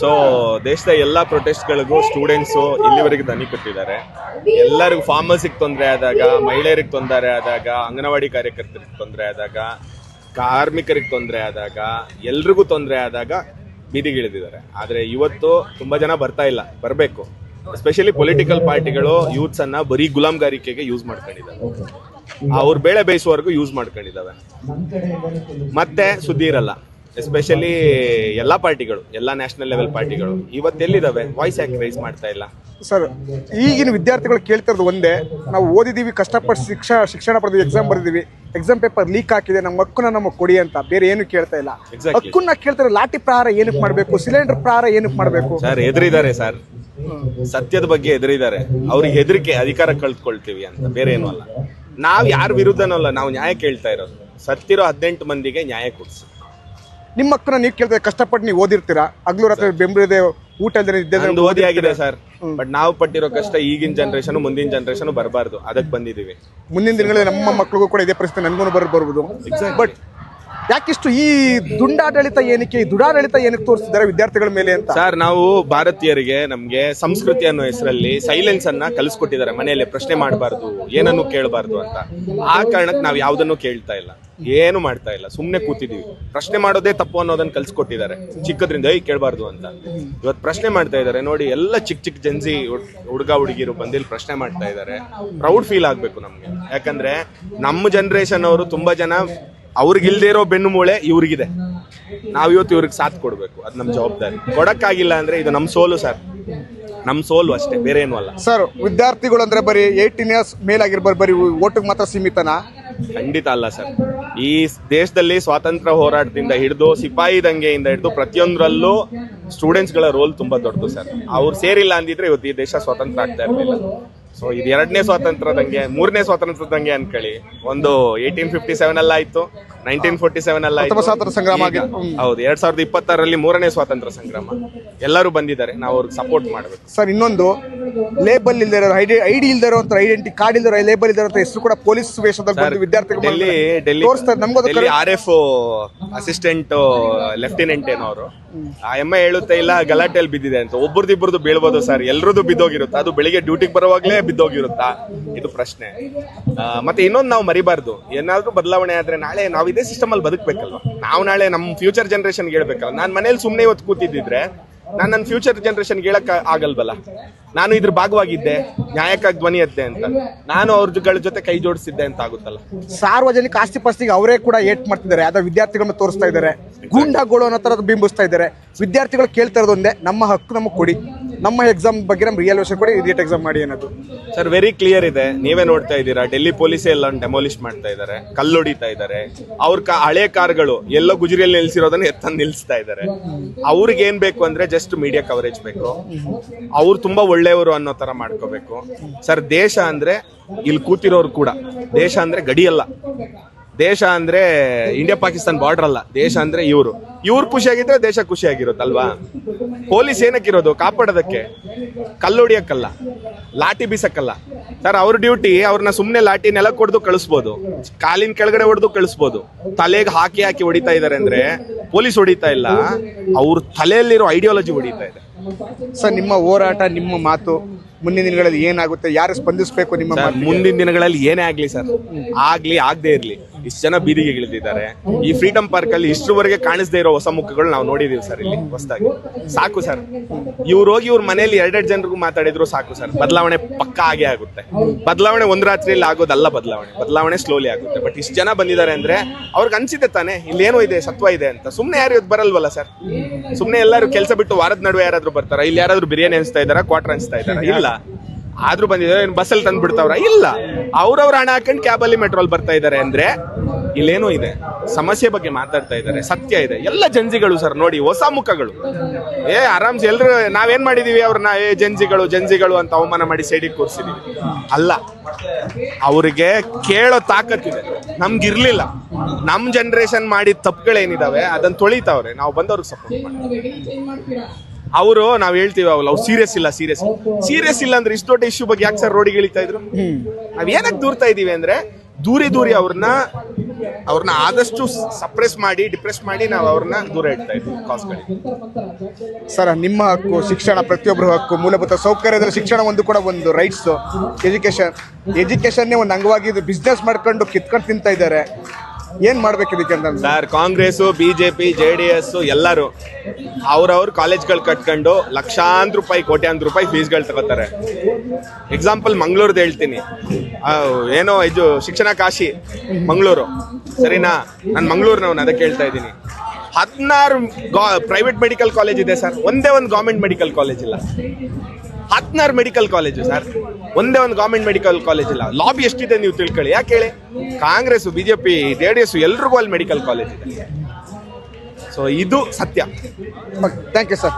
So ದೇಶದ ಎಲ್ಲಾ ಪ್ರೊಟೆಸ್ಟ್ಗಳಿಗೂ students ಇಲ್ಲಿವರೆಗೆ ದನಿ ಕೊಟ್ಟಿದ್ದಾರೆ. ಎಲ್ಲರಿಗೂ ಫಾರ್ಮರ್ಸಿಗೆ ತೊಂದರೆ ಆದಾಗ, ಮಹಿಳೆಯರಿಗೆ ತೊಂದರೆ ಆದಾಗ, ಅಂಗನವಾಡಿ ಕಾರ್ಯಕರ್ತರಿಗೆ ತೊಂದರೆ ಆದಾಗ, ಕಾರ್ಮಿಕರಿಗೆ ತೊಂದರೆ ಆದಾಗ, ಎಲ್ರಿಗೂ ತೊಂದರೆ ಆದಾಗ ಬೀದಿಗಿಳಿದಿದ್ದಾರೆ. ಆದರೆ ಇವತ್ತು ತುಂಬಾ ಜನ ಬರ್ತಾ ಇಲ್ಲ, ಬರಬೇಕು. ಎಸ್ಪೆಷಲಿ ಪೊಲಿಟಿಕಲ್ ಪಾರ್ಟಿಗಳು ಯೂತ್ಸ್ ಅನ್ನ ಬರೀ ಗುಲಾಮ್ಗಾರಿಕೆಗೆ ಯೂಸ್ ಮಾಡ್ಕೊಂಡಿದ್ದಾರೆ, ಅವ್ರ ಬೇಳೆ ಬೇಯಿಸುವವರೆಗೂ ಯೂಸ್ ಮಾಡ್ಕೊಂಡಿದ್ದಾವೆ. ಮತ್ತೆ ಸುದ್ದಿ ಇರಲ್ಲ. ಎಸ್ಪೆಷಲಿ ಎಲ್ಲಾ ಪಾರ್ಟಿಗಳು, ಎಲ್ಲಾ ನ್ಯಾಷನಲ್ ಲೆವೆಲ್ ಪಾರ್ಟಿಗಳು ಇವತ್ತೆಲ್ಲಿದ್ದಾವೆ? ವಾಯ್ಸ್ ಯಾಕೆ ರೈಸ್ ಮಾಡ್ತಾ ಇಲ್ಲ? ಸರ್, ಈಗಿನ ವಿದ್ಯಾರ್ಥಿಗಳು ಕೇಳ್ತಿರೋದು ಒಂದೇ, ನಾವು ಓದಿದೀವಿ, ಕಷ್ಟಪಟ್ಟು ಶಿಕ್ಷಣ ಪಡೆದಿವಿ, ಎಕ್ಸಾಮ್ ಬರೆದಿವಿ, ಎಕ್ಸಾಮ್ ಪೇಪರ್ ಲೀಕ್ ಹಾಕಿದೆ, ನಮ್ಮ ಹಕ್ಕನ್ನ ನಮಗೆ ಕೊಡಿ ಅಂತ. ಬೇರೆ ಏನು ಕೇಳ್ತಾ ಇಲ್ಲ. ಹಕ್ಕನ್ನ ಕೇಳ್ತಾರೆ. ಲಾಠಿ ಪ್ರಹಾರ ಏನಕ್ಕೆ ಮಾಡಬೇಕು? ಸಿಲಿಂಡರ್ ಪ್ರಹಾರ ಏನಕ್ಕೆ ಮಾಡಬೇಕು? ಸರ್ ಹೆದರಿದ್ದಾರೆ ಸರ್, ಸತ್ಯದ ಬಗ್ಗೆ ಹೆದರಿದ್ದಾರೆ. ಅವ್ರಿಗೆ ಹೆದರಿಕೆ ಅಧಿಕಾರ ಕಳ್ಕೊಳ್ತೀವಿ ಅಂತ, ಬೇರೆ ಏನೂ ಅಲ್ಲ. ನಾವ್ ಯಾರ ವಿರುದ್ಧನೂ ಅಲ್ಲ, ನಾವು ನ್ಯಾಯ ಕೇಳ್ತಾ ಇರೋದು. ಸತ್ತಿರೋ 18 ಮಂದಿಗೆ ನ್ಯಾಯ ಕೊಡ್ಸಿ. ನಿಮ್ಮ ಹಕ್ಕನ್ನ ನೀವು ಕೇಳ್ತಾರೆ. ಕಷ್ಟಪಟ್ಟು ನೀವು ಓದಿರ್ತೀರಾ, ಹಗಲು ರಾತ್ರಿ ಬೆಂಬಲಿದೆ, ಊಟ ಇಲ್ಲದೆ ಓದಿ ಆಗಿದೆ ಸರ್. ಬಟ್ ನಾವು ಪಟ್ಟಿರೋ ಕಷ್ಟ ಈಗಿನ ಜನರೇಷನ್, ಮುಂದಿನ ಜನರೇಷನ್ ಬರಬಾರ್ದು, ಅದಕ್ಕೆ ಬಂದಿದೀವಿ. ಮುಂದಿನ ದಿನಗಳಲ್ಲಿ ನಮ್ಮ ಮಕ್ಕಳಿಗೂ ಕೂಡ ಇದೇ ಪರಿಸ್ಥಿತಿ ನನ್ಗೂ ಬರ್ಬೋದು. ಬಟ್ ಯಾಕಿಷ್ಟು ಈ ದುಂಡಾಡಳಿತ ಏನಕ್ಕೆ, ಈ ದುಡಾಡಳಿತ ಏನಕ್ಕೆ ತೋರಿಸ್ತಿದ್ದಾರೆ ವಿದ್ಯಾರ್ಥಿಗಳ ಮೇಲೆ ಅಂತ? ಸರ್, ನಾವು ಭಾರತೀಯರಿಗೆ ನಮ್ಗೆ ಸಂಸ್ಕೃತಿ ಅನ್ನೋ ಹೆಸರಲ್ಲಿ ಸೈಲೆನ್ಸ್ ಅನ್ನ ಕಲಿಸ್ಕೊಟ್ಟಿದ್ದಾರೆ. ಮನೆಯಲ್ಲಿ ಪ್ರಶ್ನೆ ಮಾಡಬಾರ್ದು, ಏನನ್ನು ಕೇಳಬಾರ್ದು ಅಂತ. ಆ ಕಾರಣಕ್ಕೆ ನಾವು ಯಾವ್ದನ್ನು ಕೇಳ್ತಾ ಇಲ್ಲ, ಏನು ಮಾಡ್ತಾ ಇಲ್ಲ, ಸುಮ್ನೆ ಕೂತಿದೀವಿ. ಪ್ರಶ್ನೆ ಮಾಡೋದೇ ತಪ್ಪು ಅನ್ನೋದನ್ನ ಕಲ್ಸ್ಕೊಟ್ಟಿದ್ದಾರೆ ಚಿಕ್ಕದ್ರಿಂದ, ಕೇಳಬಾರ್ದು ಅಂತ. ಇವತ್ತು ಪ್ರಶ್ನೆ ಮಾಡ್ತಾ ಇದ್ದಾರೆ ನೋಡಿ. ಎಲ್ಲ ಚಿಕ್ಕ ಚಿಕ್ಕ ಜನ್ಸಿ ಹುಡುಗ ಹುಡುಗಿರು ಬಂದಿಲ್ಲಿ ಪ್ರಶ್ನೆ ಮಾಡ್ತಾ ಇದ್ದಾರೆ. ಪ್ರೌಡ್ ಫೀಲ್ ಆಗ್ಬೇಕು ನಮ್ಗೆ. ಯಾಕಂದ್ರೆ ನಮ್ಮ ಜನರೇಷನ್ ಅವರು ತುಂಬಾ ಜನ, ಅವ್ರಿಗಿಲ್ದೇ ಇರೋ ಬೆನ್ನು ಮೂಳೆ ಇವ್ರಿಗಿದೆ. ನಾವಿವತ್ತು ಇವ್ರಿಗೆ ಸಾಥ್ ಕೊಡ್ಬೇಕು, ಅದು ನಮ್ಮ ಜವಾಬ್ದಾರಿ. ಕೊಡಕ್ಕಾಗಿಲ್ಲ ಅಂದ್ರೆ ಇದು ನಮ್ಮ ಸೋಲು ಸರ್, ನಮ್ಮ ಸೋಲು ಅಷ್ಟೇ, ಬೇರೆ ಏನೂ ಅಲ್ಲ. ಸರ್, ವಿದ್ಯಾರ್ಥಿಗಳು ಅಂದ್ರೆ ಬರೀ 18 ಇಯರ್ಸ್ ಮೇಲಾಗಿರ್ಬಾರ್ದು, ಬರೀ ಓಟಿಗೆ ಮಾತ್ರ ಸೀಮಿತನಾ? ಖಂಡಿತ ಅಲ್ಲ ಸರ್. ಈ ದೇಶದಲ್ಲಿ ಸ್ವಾತಂತ್ರ್ಯ ಹೋರಾಟದಿಂದ ಹಿಡಿದು ಸಿಪಾಯಿ ದಂಗೆಯಿಂದ ಹಿಡಿದು ಪ್ರತಿಯೊಂದರಲ್ಲೂ ಸ್ಟೂಡೆಂಟ್ಸ್ ಗಳ ರೋಲ್ ತುಂಬಾ ದೊಡ್ಡದು ಸರ್. ಅವ್ರು ಸೇರಿಲ್ಲ ಅಂದಿದ್ರೆ ಇವತ್ತು ಈ ದೇಶ ಸ್ವತಂತ್ರ ಆಗ್ತಾ ಇರಲಿಲ್ಲ. ಸೊ ಇದು 2ನೇ ಸ್ವಾತಂತ್ರ್ಯ ದಂಗೆ, 3ನೇ ಸ್ವಾತಂತ್ರ್ಯ ದಂಗೆ ಅನ್ಕೊಳ್ಳಿ. ಒಂದು 1857 ಅಲ್ಲ ಆಯ್ತು, 1947 ಅಲ್ಲ ಆಯ್ತು, ಸ್ವಾತಂತ್ರ್ಯ ಸಂಗ್ರಾಮ. ಹೌದು, 2026ರಲ್ಲಿ 3ನೇ ಸ್ವಾತಂತ್ರ್ಯ ಸಂಗ್ರಾಮ. ಎಲ್ಲರೂ ಬಂದಿದ್ದಾರೆ, ನಾವು ಅವ್ರಿಗೆ ಸಪೋರ್ಟ್ ಮಾಡಬೇಕು ಸರ್. ಇನ್ನೊಂದು, ಲೇಬಲ್ ಇಲ್ದಿರೋ, ಐಡಿ ಇಲ್ದಿರೋ, ಐಡೆಂಟಿ ಕಾರ್ಡ್ ಇಲ್ದಿರೋ, ಲೇಬಲ್ ಇಲ್ದಿರೋ ಹೆಸರು ಕೂಡ ಪೊಲೀಸ್ ವೇಷದಲ್ಲಿ ವಿದ್ಯಾರ್ಥಿಗಳು ಡೆಲ್ಲಿ RF ಅಸಿಸ್ಟೆಂಟ್ ಲೆಫ್ಟಿನೆಂಟ್ ಏನೋ ಅವರು, ಆ ಎಮ್ಮೆ ಹೇಳುತ್ತೆ ಇಲ್ಲ ಗಲಾಟೆಯಲ್ಲಿ ಬಿದ್ದಿದೆ ಅಂತ. ಒಬ್ಬರದಿಬ್ಬರದು ಬೀಳ್ಬೋದು ಸರ್, ಎಲ್ರದ್ದು ಬಿದ್ದೋಗಿರುತ್ತೆ. ಅದು ಬೆಳಿಗ್ಗೆ ಡ್ಯೂಟಿಗೆ ಬರುವಾಗಲೇ ಬಿದ್ದೋಗಿರುತ್ತಾ? ಇದು ಪ್ರಶ್ನೆ. ಮತ್ತೆ ಇನ್ನೊಂದು ನಾವು ಮರಿಬಾರ್ದು, ಏನಾದ್ರೂ ಬದಲಾವಣೆ ಆದ್ರೆ ನಾಳೆ ನಾವು ಇದೇ ಸಿಸ್ಟಮ್ ಅಲ್ಲಿ ಬದುಕಬೇಕಲ್ವಾ? ನಾವು ನಾಳೆ ನಮ್ಮ ಫ್ಯೂಚರ್ ಜನರೇಷನ್ಗೆ ಹೇಳ್ಬೇಕಲ್ಲ. ನಾನು ಮನೇಲಿ ಸುಮ್ಮನೆ ಇವತ್ತು ಕೂತಿದ್ದಿದ್ರೆ ನಾನು ನನ್ನ ಫ್ಯೂಚರ್ ಜನರೇಷನ್ಗೆ ಹೇಳಕ್ ಆಗಲ್ವಲ್ಲ. ನಾನು ಇದ್ರ ಭಾಗವಾಗಿದ್ದೆ, ನ್ಯಾಯಕ್ಕಾಗಿ ಧ್ವನಿ ಎದ್ದೆ ಅಂತ, ನಾನು ಅವ್ರಗಳ ಜೊತೆ ಕೈ ಜೋಡಿಸಿದ್ದೆ ಅಂತ ಆಗುತ್ತಲ್ಲ. ಸಾರ್ವಜನಿಕ ಆಸ್ತಿ ಪಾಸ್ತಿಗೆ ಅವರೇ ಕೂಡ ಏಟ್ ಮಾಡ್ತಿದ್ದಾರೆ, ಅದ ವಿದ್ಯಾರ್ಥಿಗಳನ್ನ ತೋರಿಸ್ತಾ ಇದ್ದಾರೆ, ಗೂಂಡಾಗಳು ಅನ್ನೋ ತರದ್ ಬಿಂಬಿಸ್ತಾ ಇದ್ದಾರೆ. ವಿದ್ಯಾರ್ಥಿಗಳು ಕೇಳ್ತಾ ಇರೋದು ಒಂದೇ, ನಮ್ಮ ಹಕ್ಕು ನಮಗೆ ಕೊಡಿ, ನಮ್ಮ ಎಕ್ಸಾಮ್ ಬಗ್ಗೆ ನಮ್ಮ ರಿಯಲ್ವೇಷನ್ ಕೊಡಿ, ಇಡಿಯಟ್ ಎಕ್ಸಾಮ್ ಮಾಡಿ ಅನ್ನೋದು. ಸರ್, ವೆರಿ ಕ್ಲಿಯರ್ ಇದೆ, ನೀವೇ ನೋಡ್ತಾ ಇದ್ದೀರಾ. ಡೆಲ್ಲಿ ಪೊಲೀಸೇ ಎಲ್ಲ ಡೆಮಾಲಿಷ್ ಮಾಡ್ತಾ ಇದ್ದಾರೆ, ಕಲ್ಲೊಡಿತಾ ಇದ್ದಾರೆ. ಅವ್ರ ಹಳೆ ಕಾರ್ಗಳು ಎಲ್ಲೋ ಗುಜರಿಯಲ್ಲಿ ನಿಲ್ಸಿರೋದನ್ನ ಎತ್ತಂದು ನಿಲ್ಸ್ತಾ ಇದ್ದಾರೆ. ಅವ್ರಿಗೆ ಏನ್ ಬೇಕು ಅಂದ್ರೆ ಜಸ್ಟ್ ಮೀಡಿಯಾ ಕವರೇಜ್ ಬೇಕು, ಅವ್ರು ತುಂಬಾ ಒಳ್ಳೆಯವರು ಅನ್ನೋ ತರ ಮಾಡ್ಕೋಬೇಕು. ಸರ್, ದೇಶ ಅಂದ್ರೆ ಇಲ್ಲಿ ಕೂತಿರೋರು ಕೂಡ, ದೇಶ ಅಂದ್ರೆ ಗಡಿ ಅಲ್ಲ, ದೇಶ ಅಂದ್ರೆ ಇಂಡಿಯಾ ಪಾಕಿಸ್ತಾನ್ ಬಾರ್ಡರ್ ಅಲ್ಲ. ದೇಶ ಅಂದ್ರೆ ಇವ್ರು ಖುಷಿಯಾಗಿದ್ರೆ ದೇಶ ಖುಷಿಯಾಗಿರುತ್ತಲ್ವಾ? ಪೊಲೀಸ್ ಏನಕ್ಕಿರೋದು? ಕಾಪಾಡೋದಕ್ಕೆ, ಕಲ್ಲೊಡಿಯಕ್ಕಲ್ಲ, ಲಾಠಿ ಬೀಸಕ್ಕಲ್ಲ ಸರ್. ಅವ್ರ ಡ್ಯೂಟಿ, ಅವ್ರನ್ನ ಸುಮ್ನೆ ಲಾಠಿ ನೆಲ ಕೊಡ್ದು ಕಳಿಸ್ಬೋದು, ಕಾಲಿನ ಕೆಳಗಡೆ ಹೊಡೆದು ಕಳಿಸ್ಬೋದು. ತಲೆಗೆ ಹಾಕಿ ಹೊಡಿತಾ ಇದಾರೆ ಅಂದ್ರೆ ಪೊಲೀಸ್ ಹೊಡಿತಾ ಇಲ್ಲ, ಅವ್ರ ತಲೆಯಲ್ಲಿರೋ ಐಡಿಯಾಲಜಿ ಹೊಡಿತಾ ಇದೆ. ಸರ್, ನಿಮ್ಮ ಹೋರಾಟ, ನಿಮ್ಮ ಮಾತು ಮುಂದಿನ ದಿನಗಳಲ್ಲಿ ಏನಾಗುತ್ತೆ? ಯಾರು ಸ್ಪಂದಿಸಬೇಕು ನಿಮ್ಮ? ಮುಂದಿನ ದಿನಗಳಲ್ಲಿ ಏನೇ ಆಗ್ಲಿ ಸರ್, ಆಗದೆ ಇರ್ಲಿ, ಇಷ್ಟು ಜನ ಬೀದಿಗೆ ಇಳಿದಿದ್ದಾರೆ. ಈ ಫ್ರೀಡಂ ಪಾರ್ಕ್ ಅಲ್ಲಿ ಇಷ್ಟರವರೆಗೆ ಕಾಣಿಸದೇ ಇರೋ ಹೊಸ ಮುಖಗಳು ನಾವು ನೋಡಿದೀವಿ ಸರ್. ಇಲ್ಲಿ ಹೊಸದಾಗಿ ಸಾಕು ಸರ್. ಇವ್ರು ಹೋಗಿ ಇವ್ರ ಮನೆಯಲ್ಲಿ 2 ಜನರಿಗೂ ಮಾತಾಡಿದ್ರು ಸಾಕು ಸರ್. ಬದಲಾವಣೆ ಪಕ್ಕ ಆಗೇ ಆಗುತ್ತೆ. ಬದಲಾವಣೆ ಒಂದ್ ರಾತ್ರಿಯಲ್ಲಿ ಆಗೋದಲ್ಲ, ಬದಲಾವಣೆ ಸ್ಲೋಲಿ ಆಗುತ್ತೆ. ಬಟ್ ಇಷ್ಟು ಜನ ಬಂದಿದ್ದಾರೆ ಅಂದ್ರೆ ಅವ್ರಿಗೆ ಅನ್ಸಿದೆ ತಾನೆ ಇಲ್ಲಿ ಏನೋ ಇದೆ, ಸತ್ವ ಇದೆ ಅಂತ. ಸುಮ್ನೆ ಯಾರು ಇವತ್ತು ಬರಲ್ವಲ್ಲ ಸರ್. ಸುಮ್ನೆ ಎಲ್ಲರೂ ಕೆಲಸ ಬಿಟ್ಟು ವಾರದ ನಡುವೆ ಯಾರಾದ್ರೂ ಬರ್ತಾರ? ಇಲ್ಲಿ ಯಾರಾದ್ರೂ ಬಿರಿಯಾನಿ ಅನ್ಸ್ತಾ ಇದಾರ, ಕ್ವಾರ್ಟರ್ ಅನ್ಸ್ತಾ ಇದಾರ? ಇಲ್ಲ. ಆದ್ರೂ ಬಂದಿದ್ದಾರೆ, ಬಸ್ಸಲ್ಲಿ ತಂದು ಬಿಡ್ತಾವ್ರ? ಇಲ್ಲ. ಅವ್ರವ್ರ ಹಣ ಹಾಕೊಂಡು ಕ್ಯಾಬಲ್ಲಿ ಮೆಟ್ರೋಲ್ ಬರ್ತಾ ಇದಾರೆ ಅಂದ್ರೆ ಇಲ್ಲೇನೋ ಇದೆ, ಸಮಸ್ಯೆ ಬಗ್ಗೆ ಮಾತಾಡ್ತಾ ಇದ್ದಾರೆ, ಸತ್ಯ ಇದೆ. ಎಲ್ಲ ಜಂಜಿಗಳು ಸರ್, ನೋಡಿ ಹೊಸ ಮುಖಗಳು. ಆರಾಮ್ಸೆ ಎಲ್ರು ನಾವೇನ್ ಮಾಡಿದೀವಿ ಅವ್ರನ್ನ ಜಂಜಿಗಳು ಅಂತ ಅವಮಾನ ಮಾಡಿ ಸೈಡಿಗೆ ಕೂರಿಸಿದೀವಿ ಅಲ್ಲ. ಅವ್ರಿಗೆ ಕೇಳೋ ತಾಕತ್ತಿದೆ, ನಮ್ಗಿರ್ಲಿಲ್ಲ. ನಮ್ ಜನರೇಷನ್ ಮಾಡಿದ ತಪ್ಪುಗಳೇನಿದಾವೆ ಅದನ್ನ ತೊಳಿತಾವ್ರೆ, ನಾವು ಬಂದವ್ರಿಗೆ ಸಪೋರ್ಟ್ ಮಾಡಿ. ಅವರು ನಾವ್ ಹೇಳ್ತೀವಿ ಅವ್ರು ಸೀರಿಯಸ್ ಇಲ್ಲ ಅಂದ್ರೆ ಇಷ್ಟು ದೊಡ್ಡ ಇಶ್ಯೂ ಬಗ್ಗೆ ಯಾಕೆ ಸರ್ ರೋಡಿಗೆ ಇಳಿತಾ ಇದ್ರು? ನಾವ್ ಏನಕ್ಕೆ ದೂರ್ತಾ ಇದೀವಿ ಅಂದ್ರೆ ದೂರಿ ಅವ್ರನ್ನ ಆದಷ್ಟು ಸಪ್ರೆಸ್ ಮಾಡಿ ಡಿಪ್ರೆಸ್ ಮಾಡಿ ನಾವು ಅವ್ರನ್ನ ದೂರ ಇಡ್ತಾ ಇದ್ವಿ ಕಾಸ್ಗಳಿಗೆ. ಸರ್, ನಿಮ್ಮ ಹಕ್ಕು ಶಿಕ್ಷಣ, ಪ್ರತಿಯೊಬ್ಬರ ಹಕ್ಕು, ಮೂಲಭೂತ ಸೌಕರ್ಯದಲ್ಲಿ ಶಿಕ್ಷಣ ಒಂದು ಕೂಡ ಒಂದು ರೈಟ್ಸ್. ಎಜುಕೇಶನ್ನೇ ಒಂದು ಅಂಗವಾಗಿ ಬಿಸ್ನೆಸ್ ಮಾಡ್ಕೊಂಡು ಕಿತ್ಕೊಂಡು ತಿಂತಾ ಇದ್ದಾರೆ. ಏನ್ ಮಾಡ್ಬೇಕು ಇದಕ್ಕೆ ಅಂತ ಸರ್? ಕಾಂಗ್ರೆಸ್, ಬಿಜೆಪಿ, JDS ಎಲ್ಲರೂ ಅವ್ರವ್ರ ಕಾಲೇಜ್ಗಳು ಕಟ್ಕೊಂಡು ಲಕ್ಷಾಂತರ ರೂಪಾಯಿ, ಕೋಟ್ಯಾಂತರ ರೂಪಾಯಿ ಫೀಸ್ಗಳು ತಗೋತಾರೆ. ಎಕ್ಸಾಂಪಲ್ ಮಂಗಳೂರ್ದು ಹೇಳ್ತೀನಿ. ಏನೋ ಇದು ಶಿಕ್ಷಣ ಕಾಶಿ ಮಂಗಳೂರು, ಸರಿನಾ? ನಾನು ಮಂಗಳೂರಿನವನು, ಅದಕ್ಕೆ ಹೇಳ್ತಾ ಇದ್ದೀನಿ. 16 ಪ್ರೈವೇಟ್ ಮೆಡಿಕಲ್ ಕಾಲೇಜ್ ಇದೆ ಸರ್, ಒಂದೇ ಒಂದು ಗೌರ್ಮೆಂಟ್ ಮೆಡಿಕಲ್ ಕಾಲೇಜ್ ಇಲ್ಲ. 16 ಮೆಡಿಕಲ್ ಕಾಲೇಜು ಸರ್, ಒಂದೇ ಒಂದು ಗೌರ್ಮೆಂಟ್ ಮೆಡಿಕಲ್ ಕಾಲೇಜ್ ಇಲ್ಲ. ಲಾಬಿ ಎಷ್ಟಿದೆ ನೀವು ತಿಳ್ಕೊಳ್ಳಿ. ಯಾಕೆ ಹೇಳಿ? ಕಾಂಗ್ರೆಸ್, ಬಿಜೆಪಿ, JDS ಎಲ್ರಿಗೂ ಅಲ್ಲಿ ಮೆಡಿಕಲ್ ಕಾಲೇಜ್ ಇದೆ. ಸೊ ಇದು ಸತ್ಯ. Thank you sir.